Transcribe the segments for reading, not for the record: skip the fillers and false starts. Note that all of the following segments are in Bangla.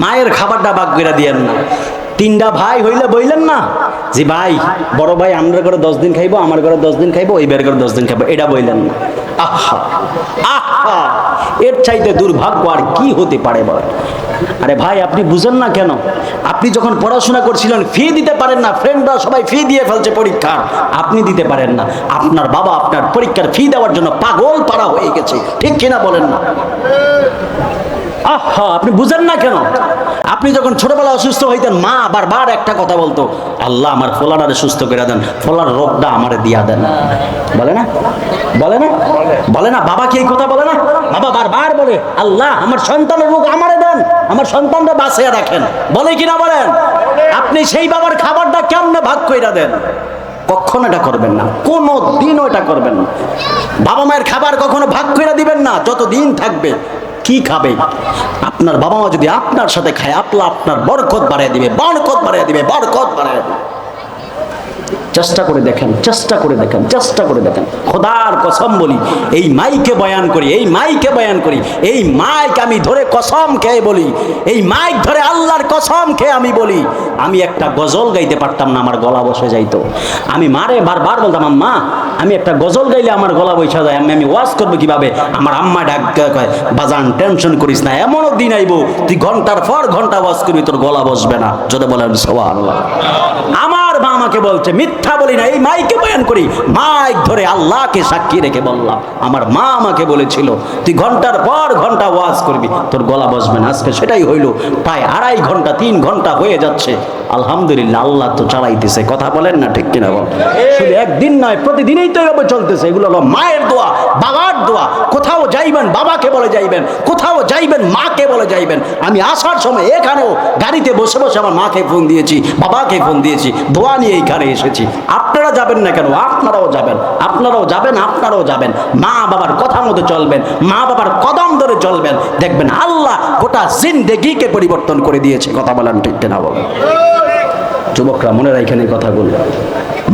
মায়ের খাবারটা ভাগ করে দিয়েন না। তিনটা ভাই হইলে বললেন না যে ভাই বড় ভাই আমরা করে 10 দিন খাইবো, আমার ঘরে 10 দিন খাইবো, ওই বের করে 10 দিন খাইবো, এটা বললেন না। আহা আহা, এর চাইতে দুর্ভাগ্য আর কি হতে পারে বলেন? আরে ভাই আপনি বুঝেন না কেন? আপনি যখন পড়াশোনা করছিলেন ফি দিতে পারেন না, ফ্রেন্ডরা সবাই ফি দিয়ে ফেলছে পরীক্ষা, আপনি দিতে পারেন না। আপনার বাবা আপনার পরীক্ষার ফি দেওয়ার জন্য পাগল পাড়া হয়ে গেছে, ঠিক কিনা বলেন না? আহা, আপনি বুঝেন না কেন? আপনি যখন ছোটবেলা অসুস্থ হইতেন মা বারবার একটা কথা বলতো, আল্লাহ আমার ফোলাটারে সুস্থ করে দেন, ফোলার রোগটা আমারে দিয়া দেন। বলে না? বলে না? বলে না? বাবা কি এই কথা বলে না? বাবা বারবার বলে আল্লাহ আমার সন্তানের রোগ আমারে দেন, আমার সন্তানরা বাঁচিয়ে রাখেন। বলে কিনা বলেন? আপনি সেই বাবার খাবারটা কেমনে ভাগ কইরা দেন? কখনো এটা করবেন না, কোনো দিনও এটা করবেন না। বাবা মায়ের খাবার কখনো ভাগ করে দিবেন না যত দিন থাকবে। কি খাবে? আপনার বাবা মা যদি আপনার সাথে খায় আপনার বরকত বাড়িয়ে দিবে, বরকত বাড়িয়ে দিবে, বরকত বাড়িয়ে দিবে। চেষ্টা করে দেখেন, চেষ্টা করে দেখেন, চেষ্টা করে দেখেন। খোদার কসম বলি, এই মাইকে বয়ান করি, এই মাইকে বয়ান করি, এই মাইক আমি ধরে কসম খেয়ে বলি, এই মাইক ধরে আল্লাহর কসম খেয়ে আমি বলি, আমি একটা গজল গাইতে পারতাম না, আমার গলা বসে যাইতো। আমি মারে বারবার বলতাম আম্মা আমি একটা গজল গাইলে আমার গলা বসে যায়, আমি ওয়াজ করবো কিভাবে? আমার আম্মা ডাক কয় বাজান টেনশন করিস না, এমনও দিন আইবো তুই ঘন্টার পর ঘন্টা ওয়াজ করবি, তোর গলা বসবে না। যদি বলেন সুবহানাল্লাহ। আমার মা আমাকে বলছে, মিথ্যা বলি না, এই মাইকে বয়ান করি, মাইক ধরে আল্লাহকে সাক্ষী রেখে বললাম, আমার মা আমাকে বলেছিল তুই ঘন্টার পর ঘন্টা ওয়াজ করবি, তোর গলা বসবে না। আজকে সেটাই হইলো, প্রায় 2.5 ঘন্টা 3 ঘন্টা হয়ে যাচ্ছে। আলহামদুলিল্লাহ, আল্লাহ তো চালাইতেছে। কথা বলেন না, ঠিক কিনা বল? শুধু একদিন নয়, প্রতিদিনই তো এভাবে চলতেছে। এগুলো হলো মায়ের দোয়া, বাবার দোয়া। কোথাও যাইবেন বাবাকে বলে যাইবেন, কোথাও যাইবেন মাকে বলে যাইবেন। আমি আসার সময় এখানেও গাড়িতে বসে বসে আমার মাকে ফোন দিয়েছি, বাবাকে ফোন দিয়েছি, দোয়া নিয়ে এইখানে এসেছি। আপনারা যাবেন না কেন? আপনারাও যাবেন, আপনারাও যাবেন, আপনারাও যাবেন। মা বাবার কথা মতো চলবেন, মা বাবার কদম ধরে চলবেন, দেখবেন আল্লাহ গোটা জিন্দেগিকে পরিবর্তন করে দিয়েছে। কথা বলেন, ঠিক কিনা বলেন? যুবকরা মনে রাখেন এই কথাগুলো,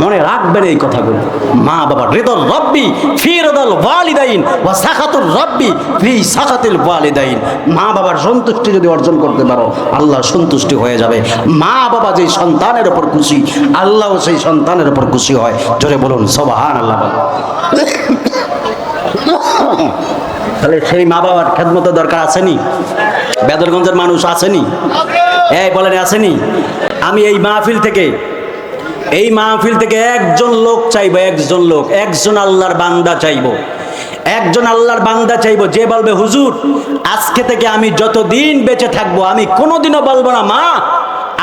মনে রাখবেন এই কথাগুলো। মা বাবা রিদল রব্বি ফি রিদল ওয়ালিদাইন ওয়া সাখাতুর রব্বি ফি সাখাতিল ওয়ালিদাইন। মা বাবার সন্তুষ্টি যদি অর্জন করতে পারো, আল্লাহ সন্তুষ্টি হয়ে যাবে। মা বাবা যেই সন্তানের উপর খুশি, আল্লাহও সেই সন্তানের উপর খুশি হয়। জোরে বলুন সুবহানাল্লাহ। তাহলে সেই মা বাবার খেদমতের দরকার আসেনি? বেদরগঞ্জের মানুষ আসেনি? এই বলেন আসেনি? আমি এই মাহফিল থেকে একজন লোক চাইবো, একজন লোক, একজন আল্লাহর বান্দা চাইবো, একজন আল্লাহর বান্দা চাইবো যে বলবে হুজুর আজকে থেকে আমি যতদিন বেঁচে থাকবো আমি কোনোদিনও বলবো না মা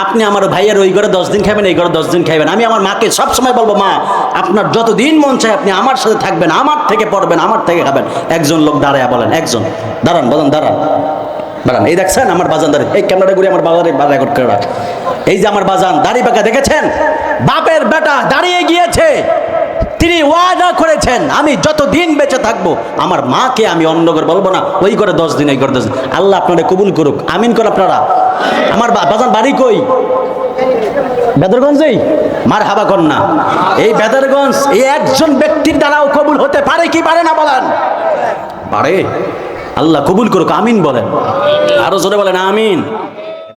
আপনি আমার ভাইয়ের ওই ঘরে 10 দিন খাবেন, এই ঘরে 10 দিন খাবেন। আমি আমার মাকে সবসময় বলবো মা আপনার যতদিন মন চায় আপনি আমার সাথে থাকবেন, আমার থেকে পড়বেন, আমার থেকে খাবেন। একজন লোক দাঁড়ায় বলেন, একজন দাঁড়ান, বলেন দাঁড়ান, দাঁড়ান। এই দেখছেন আমার বাজান দাঁড়িয়ে, এই ক্যামেরাটা ঘুরে আমার বাজারে রেকর্ড করে রাখ। এই যে আমার বাজান দাড়ি পাকা, দেখেছেন? বাপের বেটা দাঁড়িয়ে গিয়েছে, তিনি ওয়াদা করেছেন আমি যতদিন বেঁচে থাকবো আমার মাকে আমি অন্য করে বলবো না, ওই করে 10 দিন, এই করে 10 দিন। আল্লাহ আপনারা কবুল করুক, আমিন করে আপনারা। আমার বাজান বাড়ি কই? বেদরগঞ্জেই। মারহাবা কন্যা। এই বেদরগঞ্জ এই একজন ব্যক্তির দ্বারাও কবুল হতে পারে কি পারে না বলেন? পারে। আল্লাহ কবুল করুক, আমিন বলেন। আরো জোরে বলেন আমিন।